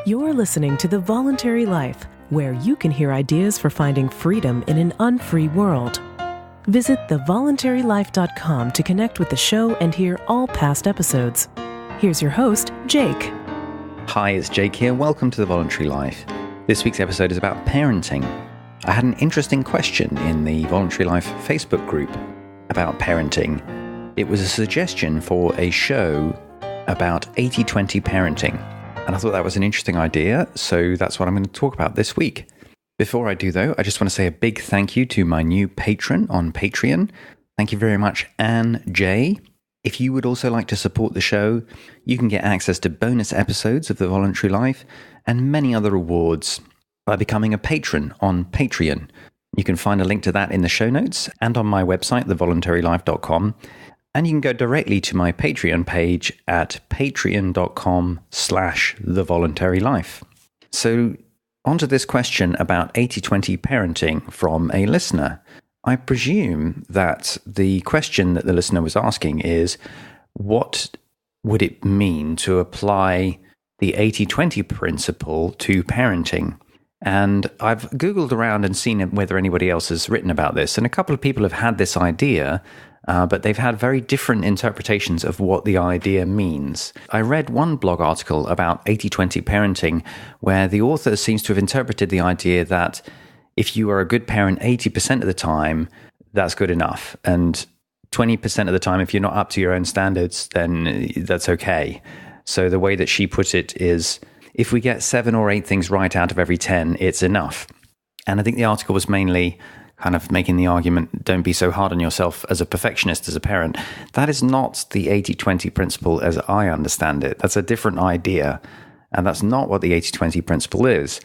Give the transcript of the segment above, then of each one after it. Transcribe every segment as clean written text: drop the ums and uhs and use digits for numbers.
You're listening to The Voluntary Life, where you can hear ideas for finding freedom in an unfree world. Visit thevoluntarylife.com to connect with the show and hear all past episodes. Here's your host, Jake. Hi, it's Jake here. Welcome to The Voluntary Life. This week's episode is about parenting. I had an interesting question in the Voluntary Life Facebook group about parenting. It was a suggestion for a show about 80-20 parenting. And I thought that was an interesting idea, so that's what I'm going to talk about this week. Before I do, though, I just want to say a big thank you to my new patron on Patreon. Thank you very much, Anne J. If you would also like to support the show, you can get access to bonus episodes of The Voluntary Life and many other rewards by becoming a patron on Patreon. You can find a link to that in the show notes and on my website, thevoluntarylife.com. And you can go directly to my Patreon page at patreon.com/thevoluntarylife. So onto this question about 80-20 parenting from a listener. I presume that the question that the listener was asking is, what would it mean to apply the 80-20 principle to parenting? And I've Googled around and seen whether anybody else has written about this. And a couple of people have had this idea, but they've had very different interpretations of what the idea means. I read one blog article about 80-20 parenting where the author seems to have interpreted the idea that if you are a good parent 80% of the time, that's good enough. And 20% of the time, if you're not up to your own standards, then that's okay. So the way that she put it is, if we get 7 or 8 things right out of every 10, it's enough. And I think the article was mainly kind of making the argument, don't be so hard on yourself as a perfectionist, as a parent. That is not the 80-20 principle as I understand it. That's a different idea. And that's not what the 80-20 principle is.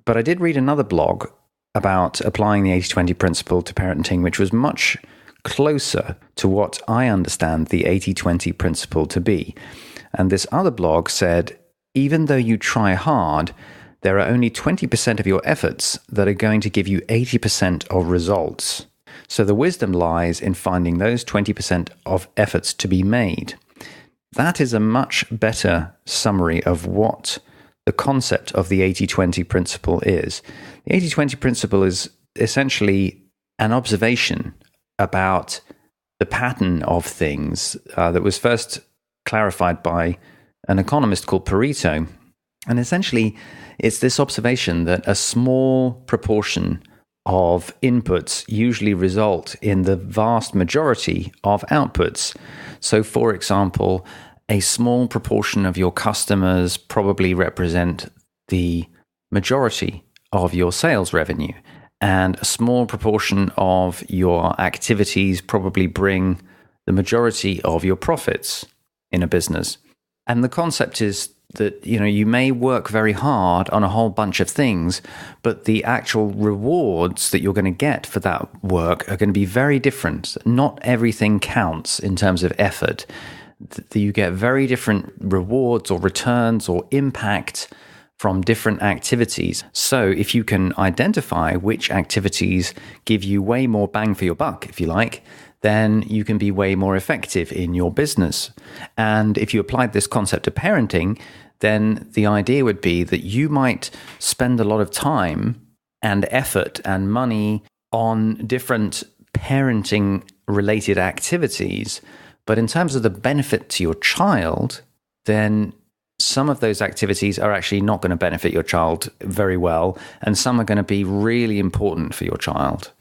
But I did read another blog about applying the 80-20 principle to parenting, which was much closer to what I understand the 80-20 principle to be. And this other blog said, even though you try hard, there are only 20% of your efforts that are going to give you 80% of results. So the wisdom lies in finding those 20% of efforts to be made. That is a much better summary of what the concept of the 80-20 principle is. The 80-20 principle is essentially an observation about the pattern of things that was first clarified by an economist called Pareto. And essentially, it's this observation that a small proportion of inputs usually result in the vast majority of outputs. So, for example, a small proportion of your customers probably represent the majority of your sales revenue, and a small proportion of your activities probably bring the majority of your profits in a business. And the concept is that, you may work very hard on a whole bunch of things, but the actual rewards that you're going to get for that work are going to be very different. Not everything counts in terms of effort. You get very different rewards or returns or impact from different activities. So if you can identify which activities give you way more bang for your buck, if you like, then you can be way more effective in your business. And if you applied this concept to parenting, then the idea would be that you might spend a lot of time and effort and money on different parenting-related activities. But in terms of the benefit to your child, then some of those activities are actually not going to benefit your child very well, and some are going to be really important for your child.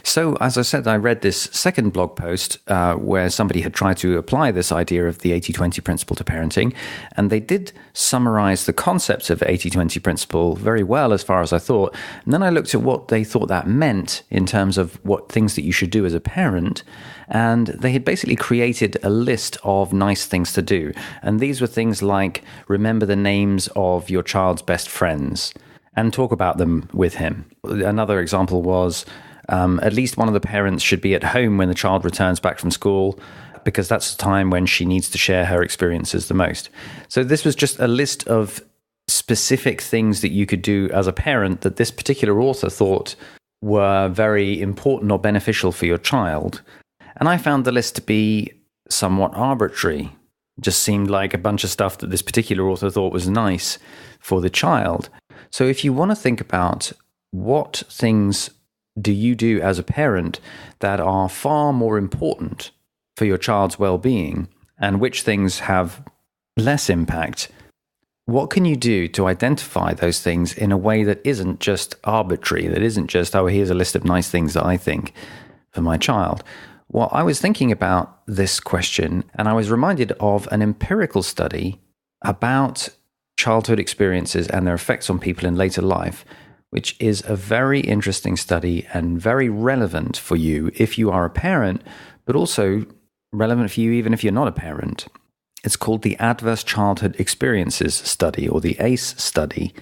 So, as I said, I read this second blog post where somebody had tried to apply this idea of the 80-20 principle to parenting, and they did summarize the concepts of 80-20 principle very well, as far as I thought. And then I looked at what they thought that meant in terms of what things that you should do as a parent, and they had basically created a list of nice things to do. And these were things like remember the names of your child's best friends and talk about them with him. Another example was at least one of the parents should be at home when the child returns back from school, because that's the time when she needs to share her experiences the most. So this was just a list of specific things that you could do as a parent that this particular author thought were very important or beneficial for your child. And I found the list to be somewhat arbitrary. just seemed like a bunch of stuff that this particular author thought was nice for the child. So if you want to think about what things do you do as a parent that are far more important for your child's well-being, and which things have less impact, what can you do to identify those things in a way that isn't just arbitrary, that isn't just, oh, here's a list of nice things that I think for my child? Well, I was thinking about this question, and I was reminded of an empirical study about childhood experiences and their effects on people in later life, which is a very interesting study and very relevant for you if you are a parent, but also relevant for you even if you're not a parent. It's called the Adverse Childhood Experiences Study, or the ACE study.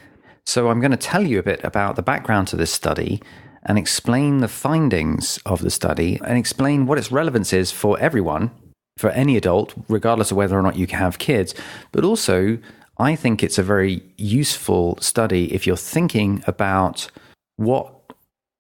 So I'm going to tell you a bit about the background to this study and explain the findings of the study and explain what its relevance is for everyone, for any adult, regardless of whether or not you have kids. But also, I think it's a very useful study if you're thinking about what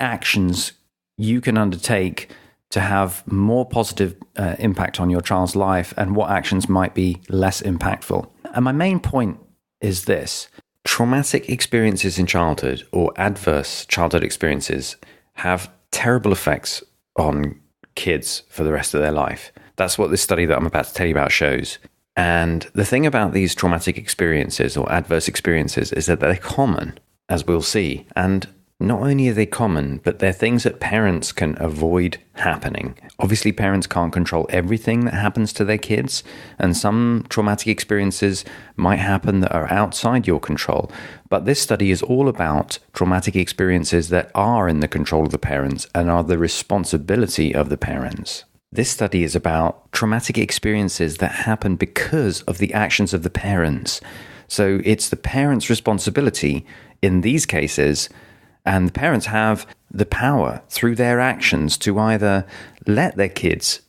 actions you can undertake to have more positive impact on your child's life and what actions might be less impactful. And my main point is this: traumatic experiences in childhood, or adverse childhood experiences, have terrible effects on kids for the rest of their life. That's what this study that I'm about to tell you about shows. And the thing about these traumatic experiences or adverse experiences is that they're common, as we'll see. And not only are they common, but they're things that parents can avoid happening. Obviously, parents can't control everything that happens to their kids, and some traumatic experiences might happen that are outside your control. But this study is all about traumatic experiences that are in the control of the parents and are the responsibility of the parents. This study is about traumatic experiences that happen because of the actions of the parents. So it's the parents' responsibility in these cases, and the parents have the power through their actions to either let their kids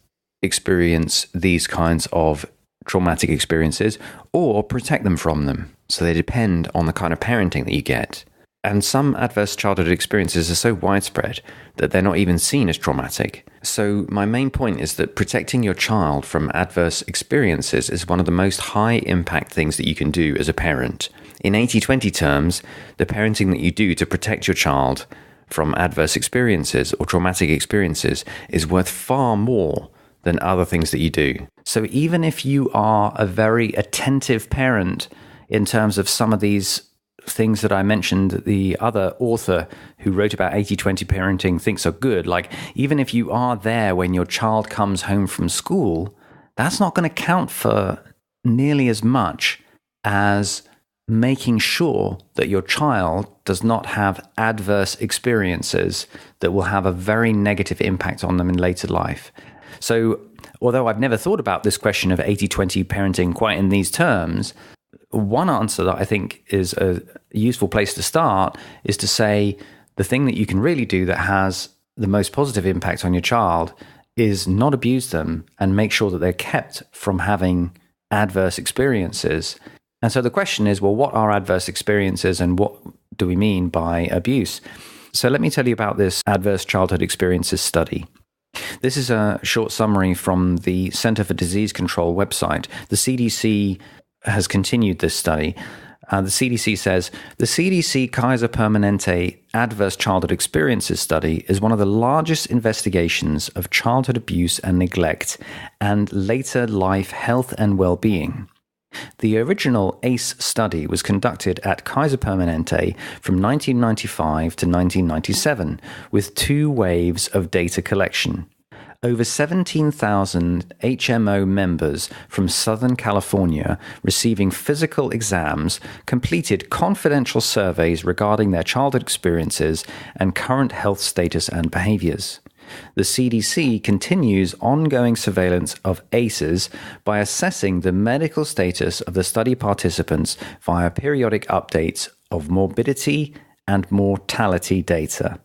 experience these kinds of traumatic experiences or protect them from them. So they depend on the kind of parenting that you get. And some adverse childhood experiences are so widespread that they're not even seen as traumatic. So my main point is that protecting your child from adverse experiences is one of the most high impact things that you can do as a parent. In 80-20 terms, the parenting that you do to protect your child from adverse experiences or traumatic experiences is worth far more than other things that you do. So even if you are a very attentive parent in terms of some of these things that I mentioned, the other author who wrote about 80-20 parenting thinks are good, like even if you are there when your child comes home from school, that's not going to count for nearly as much as making sure that your child does not have adverse experiences that will have a very negative impact on them in later life. So although I've never thought about this question of 80-20 parenting quite in these terms, one answer that I think is a useful place to start is to say the thing that you can really do that has the most positive impact on your child is not abuse them and make sure that they're kept from having adverse experiences. And so the question is, well, what are adverse experiences and what do we mean by abuse? So let me tell you about this adverse childhood experiences study. This is a short summary from the Center for Disease Control website. The CDC has continued this study. The CDC says, the CDC Kaiser Permanente Adverse Childhood Experiences Study is one of the largest investigations of childhood abuse and neglect and later life health and well-being. The original ACE study was conducted at Kaiser Permanente from 1995 to 1997 with 2 waves of data collection. Over 17,000 HMO members from Southern California receiving physical exams completed confidential surveys regarding their childhood experiences and current health status and behaviors. The CDC continues ongoing surveillance of ACEs by assessing the medical status of the study participants via periodic updates of morbidity and mortality data.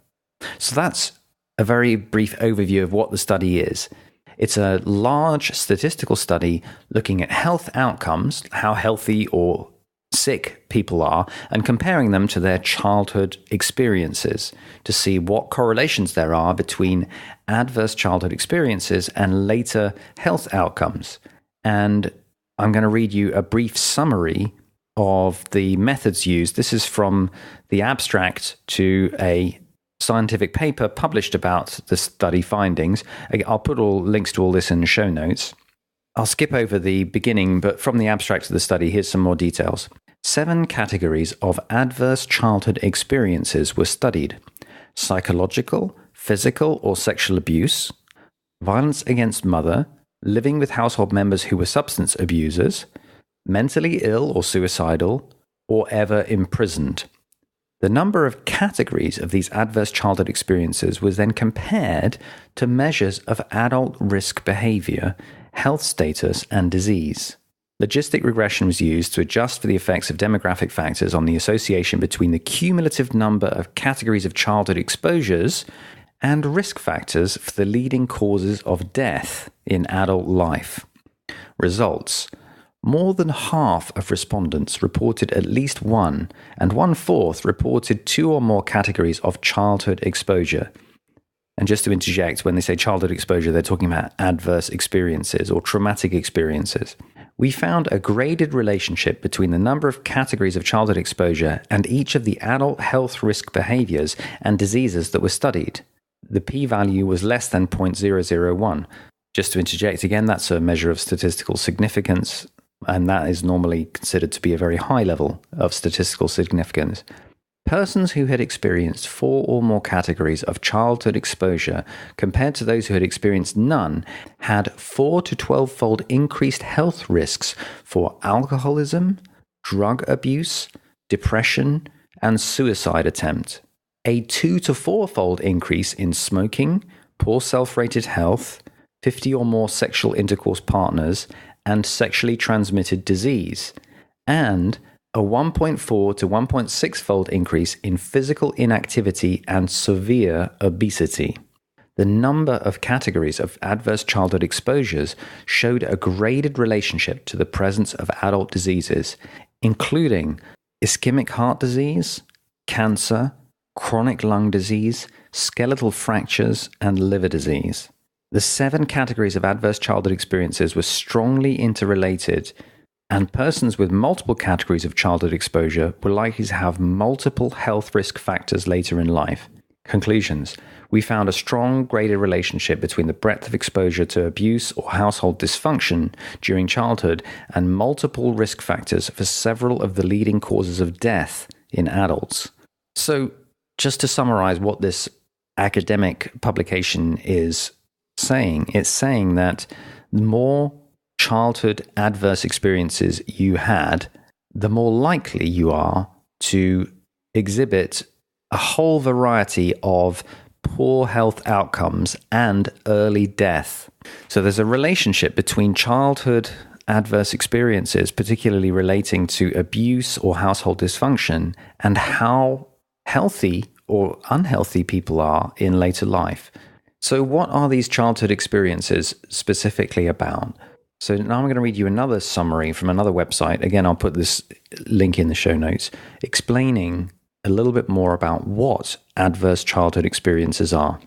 So that's a very brief overview of what the study is. It's a large statistical study looking at health outcomes, how healthy or sick people are, and comparing them to their childhood experiences to see what correlations there are between adverse childhood experiences and later health outcomes. And I'm going to read you a brief summary of the methods used. This is from the abstract to a scientific paper published about the study findings. I'll put all links to all this in the show notes. I'll skip over the beginning, but from the abstract of the study, here's some more details. 7 categories of adverse childhood experiences were studied: psychological, physical or sexual abuse, violence against mother, living with household members who were substance abusers, mentally ill or suicidal, or ever imprisoned. The number of categories of these adverse childhood experiences was then compared to measures of adult risk behavior, health status, and disease. Logistic regression was used to adjust for the effects of demographic factors on the association between the cumulative number of categories of childhood exposures and risk factors for the leading causes of death in adult life. Results: more than half of respondents reported at least one, and 1/4 reported 2 or more categories of childhood exposure. And just to interject, when they say childhood exposure, they're talking about adverse experiences or traumatic experiences. We found a graded relationship between the number of categories of childhood exposure and each of the adult health risk behaviors and diseases that were studied. The p-value was less than 0.001. Just to interject again, that's a measure of statistical significance, and that is normally considered to be a very high level of statistical significance. Persons who had experienced 4 or more categories of childhood exposure compared to those who had experienced none had 4 to 12-fold increased health risks for alcoholism, drug abuse, depression, and suicide attempt. A 2 to 4-fold increase in smoking, poor self-rated health, 50 or more sexual intercourse partners, and sexually transmitted disease, and a 1.4 to 1.6-fold increase in physical inactivity and severe obesity. The number of categories of adverse childhood exposures showed a graded relationship to the presence of adult diseases, including ischemic heart disease, cancer, chronic lung disease, skeletal fractures, and liver disease. The 7 categories of adverse childhood experiences were strongly interrelated, and persons with multiple categories of childhood exposure were likely to have multiple health risk factors later in life. Conclusions: we found a strong graded relationship between the breadth of exposure to abuse or household dysfunction during childhood and multiple risk factors for several of the leading causes of death in adults. So, just to summarize what this academic publication is saying, it's saying that the more childhood adverse experiences you had, the more likely you are to exhibit a whole variety of poor health outcomes and early death. So there's a relationship between childhood adverse experiences, particularly relating to abuse or household dysfunction, and how healthy or unhealthy people are in later life. So what are these childhood experiences specifically about? So now I'm going to read you another summary from another website. Again, I'll put this link in the show notes, explaining a little bit more about what adverse childhood experiences are.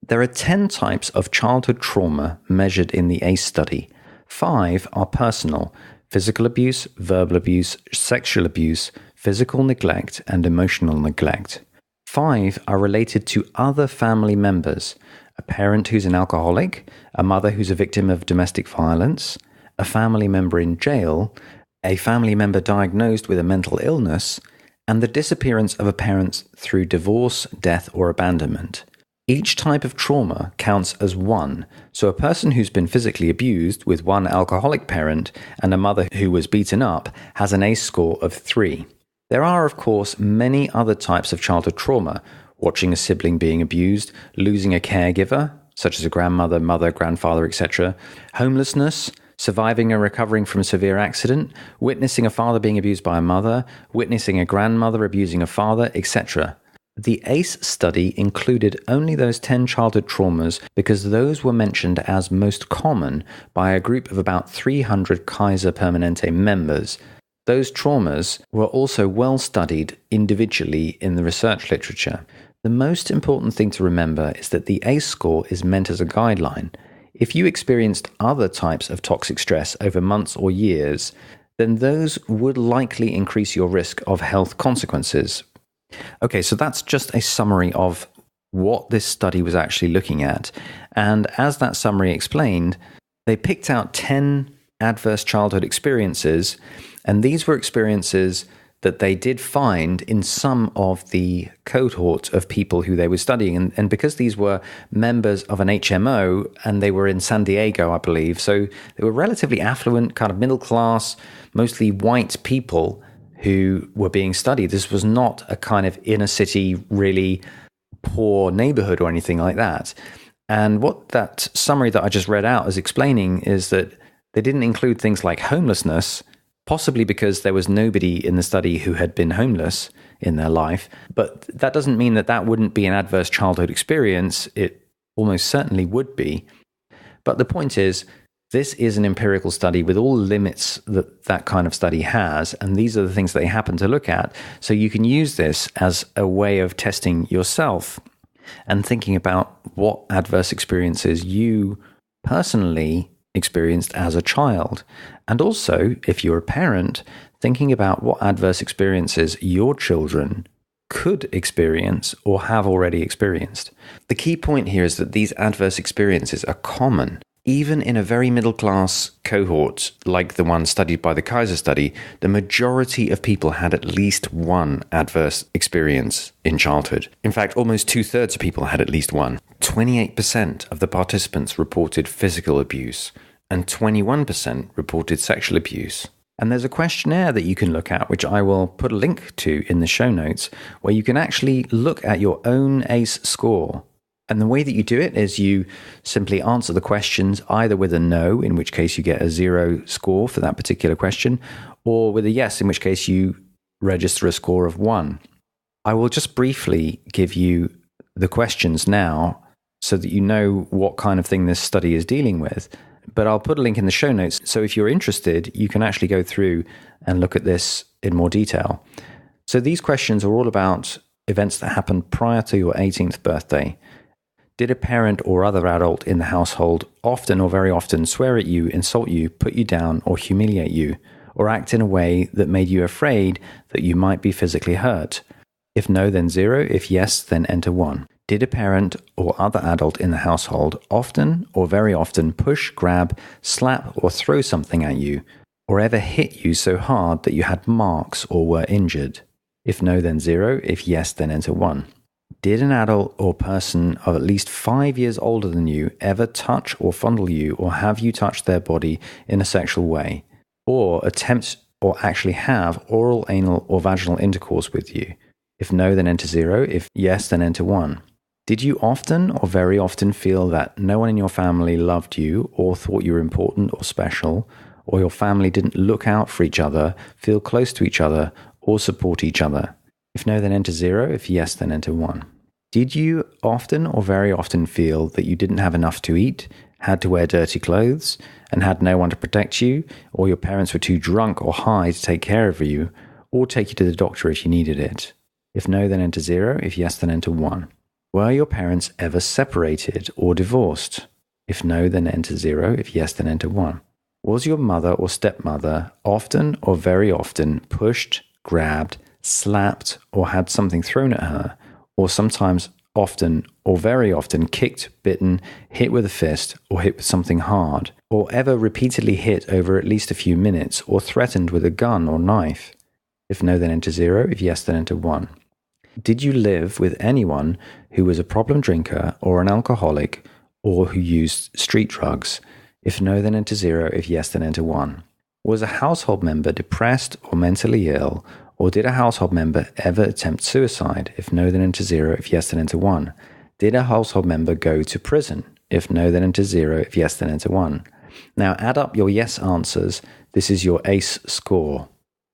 There are 10 types of childhood trauma measured in the ACE study. 5 are personal: physical abuse, verbal abuse, sexual abuse, physical neglect, and emotional neglect. 5 are related to other family members: a parent who's an alcoholic, a mother who's a victim of domestic violence, a family member in jail, a family member diagnosed with a mental illness, and the disappearance of a parent through divorce, death, or abandonment. Each type of trauma counts as 1, so a person who's been physically abused with one alcoholic parent and a mother who was beaten up has an ACE score of 3. There are, of course, many other types of childhood trauma: watching a sibling being abused, losing a caregiver, such as a grandmother, mother, grandfather, etc., homelessness, surviving and recovering from a severe accident, witnessing a father being abused by a mother, witnessing a grandmother abusing a father, etc. The ACE study included only those 10 childhood traumas because those were mentioned as most common by a group of about 300 Kaiser Permanente members. Those traumas were also well studied individually in the research literature. The most important thing to remember is that the ACE score is meant as a guideline. If you experienced other types of toxic stress over months or years, then those would likely increase your risk of health consequences. Okay, so that's just a summary of what this study was actually looking at. And as that summary explained, they picked out 10 adverse childhood experiences, and these were experiences that they did find in some of the cohort of people who they were studying. And because these were members of an HMO, and they were in San Diego, I believe, so they were relatively affluent, kind of middle class, mostly white people who were being studied. This was not a kind of inner city, really poor neighborhood or anything like that. And what that summary that I just read out is explaining is that they didn't include things like homelessness, possibly because there was nobody in the study who had been homeless in their life. But that doesn't mean that that wouldn't be an adverse childhood experience. It almost certainly would be. But the point is, this is an empirical study with all the limits that that kind of study has, and these are the things that they happen to look at. So you can use this as a way of testing yourself and thinking about what adverse experiences you personally experienced as a child. And also, if you're a parent, thinking about what adverse experiences your children could experience or have already experienced. The key point here is that these adverse experiences are common. Even in a very middle-class cohort, like the one studied by the Kaiser study, the majority of people had at least one adverse experience in childhood. In fact, almost 2/3 of people had at least one. 28% of the participants reported physical abuse, and 21% reported sexual abuse. And there's a questionnaire that you can look at, which I will put a link to in the show notes, where you can actually look at your own ACE score. And the way that you do it is you simply answer the questions either with a no, in which case you get a 0 score for that particular question, or with a yes, in which case you register a score of 1. I will just briefly give you the questions now so that you know what kind of thing this study is dealing with. But I'll put a link in the show notes. So if you're interested, you can actually go through and look at this in more detail. So these questions are all about events that happened prior to your 18th birthday. Did a parent or other adult in the household often or very often swear at you, insult you, put you down, or humiliate you, or act in a way that made you afraid that you might be physically hurt? If no, then 0. If yes, then enter 1. Did a parent or other adult in the household often or very often push, grab, slap, or throw something at you, or ever hit you so hard that you had marks or were injured? If no, then 0. If yes, then enter 1. Did an adult or person of at least 5 years older than you ever touch or fondle you, or have you touched their body in a sexual way, or attempt or actually have oral, anal, or vaginal intercourse with you? If no, then enter 0. If yes, then enter 1. Did you often or very often feel that no one in your family loved you or thought you were important or special, or your family didn't look out for each other, feel close to each other, or support each other? If no, then enter 0. If yes, then enter 1. Did you often or very often feel that you didn't have enough to eat, had to wear dirty clothes, and had no one to protect you, or your parents were too drunk or high to take care of you, or take you to the doctor if you needed it? If no, then enter 0. If yes, then enter 1. Were your parents ever separated or divorced? If no, then enter 0. If yes, then enter 1. Was your mother or stepmother often or very often pushed, grabbed, slapped, or had something thrown at her, or sometimes often or very often kicked, bitten, hit with a fist, or hit with something hard, or ever repeatedly hit over at least a few minutes, or threatened with a gun or knife? If no, then enter 0. If yes, then enter 1. Did you live with anyone who was a problem drinker or an alcoholic, or who used street drugs? If no, then enter 0. If yes, then enter 1. Was a household member depressed or mentally ill, or did a household member ever attempt suicide? If no, then enter 0. If yes, then enter 1. Did a household member go to prison? If no, then enter 0. If yes, then enter 1. Now add up your yes answers. This is your ACE score.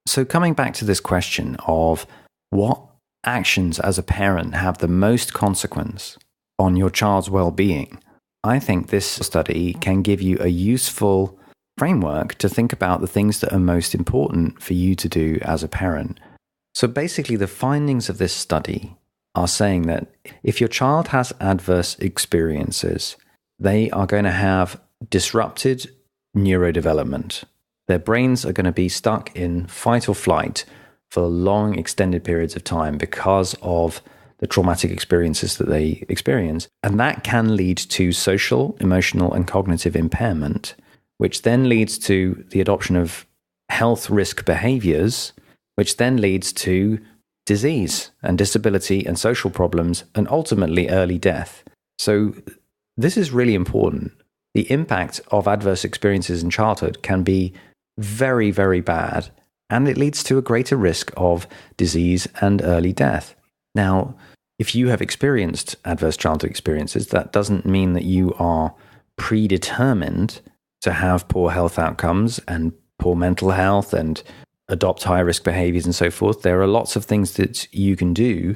So coming back to this question of what actions as a parent have the most consequence on your child's well-being, I think this study can give you a useful framework to think about the things that are most important for you to do as a parent. So basically, the findings of this study are saying that if your child has adverse experiences, they are going to have disrupted neurodevelopment. Their brains are going to be stuck in fight or flight for long, extended periods of time because of the traumatic experiences that they experience. And that can lead to social, emotional, and cognitive impairment, which then leads to the adoption of health risk behaviors, which then leads to disease and disability and social problems and ultimately early death. So this is really important. The impact of adverse experiences in childhood can be very, very bad, and it leads to a greater risk of disease and early death. Now, if you have experienced adverse childhood experiences, that doesn't mean that you are predetermined to have poor health outcomes and poor mental health and adopt high-risk behaviors and so forth. There are lots of things that you can do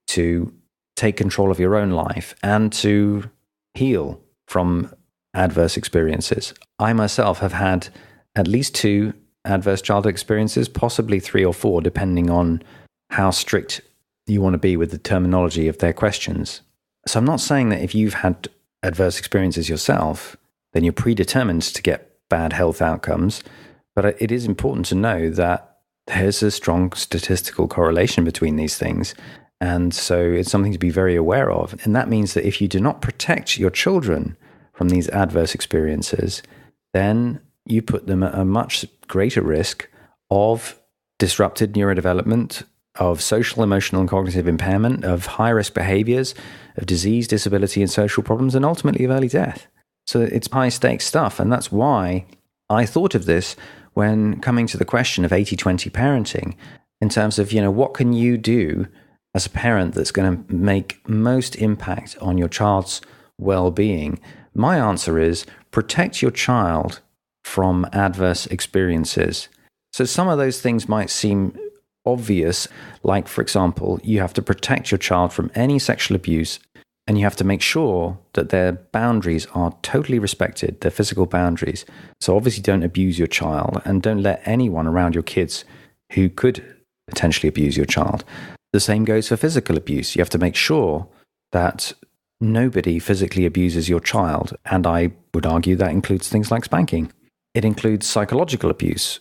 to take control of your own life and to heal from adverse experiences. I myself have had at least 2 adverse childhood experiences, possibly 3 or 4, depending on how strict you want to be with the terminology of their questions. So I'm not saying that if you've had adverse experiences yourself, then you're predetermined to get bad health outcomes. But it is important to know that there's a strong statistical correlation between these things. And so it's something to be very aware of. And that means that if you do not protect your children from these adverse experiences, then you put them at a much greater risk of disrupted neurodevelopment, of social, emotional, and cognitive impairment, of high-risk behaviors, of disease, disability, and social problems, and ultimately of early death. So it's high-stakes stuff. And that's why I thought of this when coming to the question of 80-20 parenting, in terms of, what can you do as a parent that's going to make most impact on your child's well-being? My answer is protect your child from adverse experiences. So some of those things might seem obvious, like, for example, you have to protect your child from any sexual abuse, and you have to make sure that their boundaries are totally respected, their physical boundaries. So obviously don't abuse your child, and don't let anyone around your kids who could potentially abuse your child. The same goes for physical abuse. You have to make sure that nobody physically abuses your child, and I would argue that includes things like spanking. It includes psychological abuse.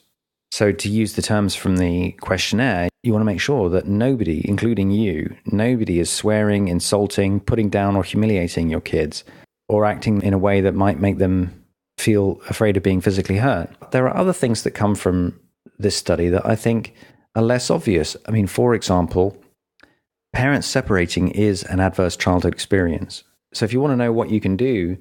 So to use the terms from the questionnaire, you want to make sure that nobody, including you, nobody is swearing, insulting, putting down or humiliating your kids, or acting in a way that might make them feel afraid of being physically hurt. There are other things that come from this study that I think are less obvious. I mean, for example, parents separating is an adverse childhood experience. So if you want to know what you can do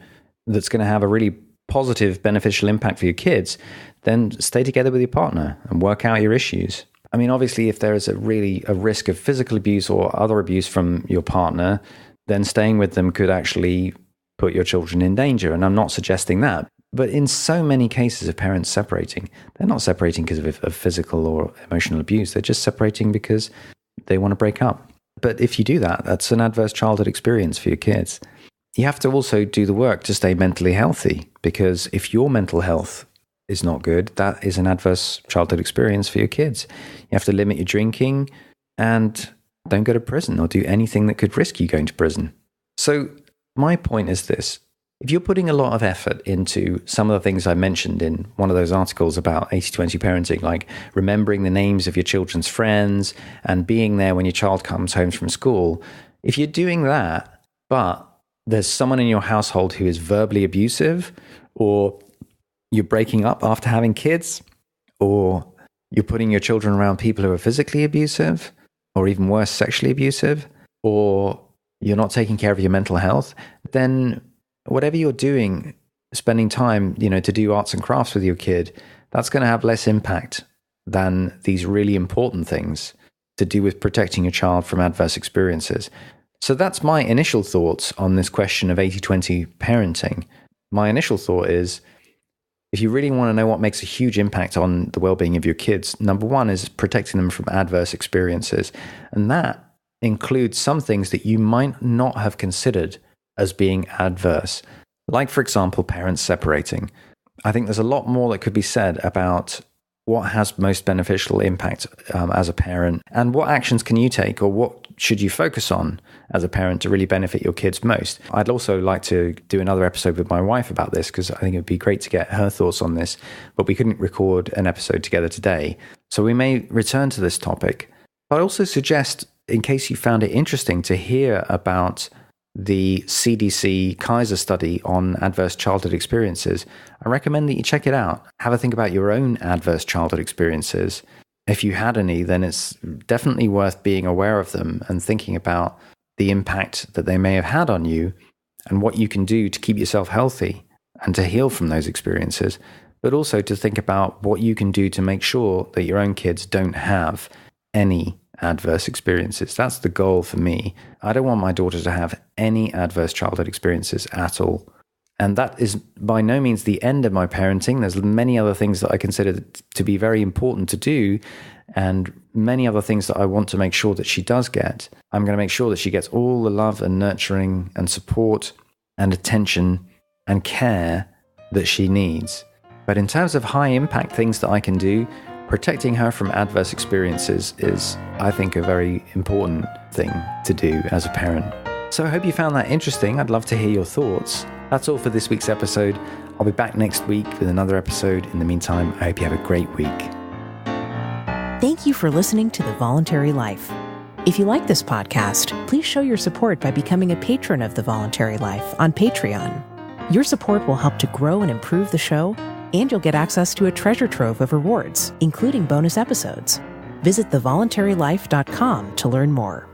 that's going to have a really positive, beneficial impact for your kids, then stay together with your partner and work out your issues. I mean, obviously, if there is a risk of physical abuse or other abuse from your partner, then staying with them could actually put your children in danger. And I'm not suggesting that. But in so many cases of parents separating, they're not separating because of physical or emotional abuse. They're just separating because they want to break up. But if you do that, that's an adverse childhood experience for your kids. You have to also do the work to stay mentally healthy, because if your mental health is not good, that is an adverse childhood experience for your kids. You have to limit your drinking and don't go to prison or do anything that could risk you going to prison. So my point is this. If you're putting a lot of effort into some of the things I mentioned in one of those articles about 80-20 parenting, like remembering the names of your children's friends and being there when your child comes home from school, if you're doing that, but there's someone in your household who is verbally abusive, or you're breaking up after having kids, or you're putting your children around people who are physically abusive, or even worse, sexually abusive, or you're not taking care of your mental health, then whatever you're doing, spending time, to do arts and crafts with your kid, that's going to have less impact than these really important things to do with protecting your child from adverse experiences. So that's my initial thoughts on this question of 80-20 parenting. My initial thought is, if you really want to know what makes a huge impact on the well-being of your kids, number one is protecting them from adverse experiences. And that includes some things that you might not have considered as being adverse. Like, for example, parents separating. I think there's a lot more that could be said about what has most beneficial impact as a parent, and what actions can you take, or what should you focus on as a parent to really benefit your kids most. I'd also like to do another episode with my wife about this, because I think it would be great to get her thoughts on this, but we couldn't record an episode together today. So we may return to this topic. But I also suggest, in case you found it interesting, to hear about the CDC Kaiser study on adverse childhood experiences. I recommend that you check it out. Have a think about your own adverse childhood experiences. If you had any, then it's definitely worth being aware of them and thinking about the impact that they may have had on you and what you can do to keep yourself healthy and to heal from those experiences, but also to think about what you can do to make sure that your own kids don't have any adverse experiences. That's the goal for me. I don't want my daughter to have any adverse childhood experiences at all. And that is by no means the end of my parenting. There's many other things that I consider to be very important to do, and many other things that I want to make sure that she does get. I'm going to make sure that she gets all the love and nurturing and support and attention and care that she needs. But in terms of high impact things that I can do, protecting her from adverse experiences is, I think, a very important thing to do as a parent. So I hope you found that interesting. I'd love to hear your thoughts. That's all for this week's episode. I'll be back next week with another episode. In the meantime, I hope you have a great week. Thank you for listening to The Voluntary Life. If you like this podcast, please show your support by becoming a patron of The Voluntary Life on Patreon. Your support will help to grow and improve the show, and you'll get access to a treasure trove of rewards, including bonus episodes. Visit thevoluntarylife.com to learn more.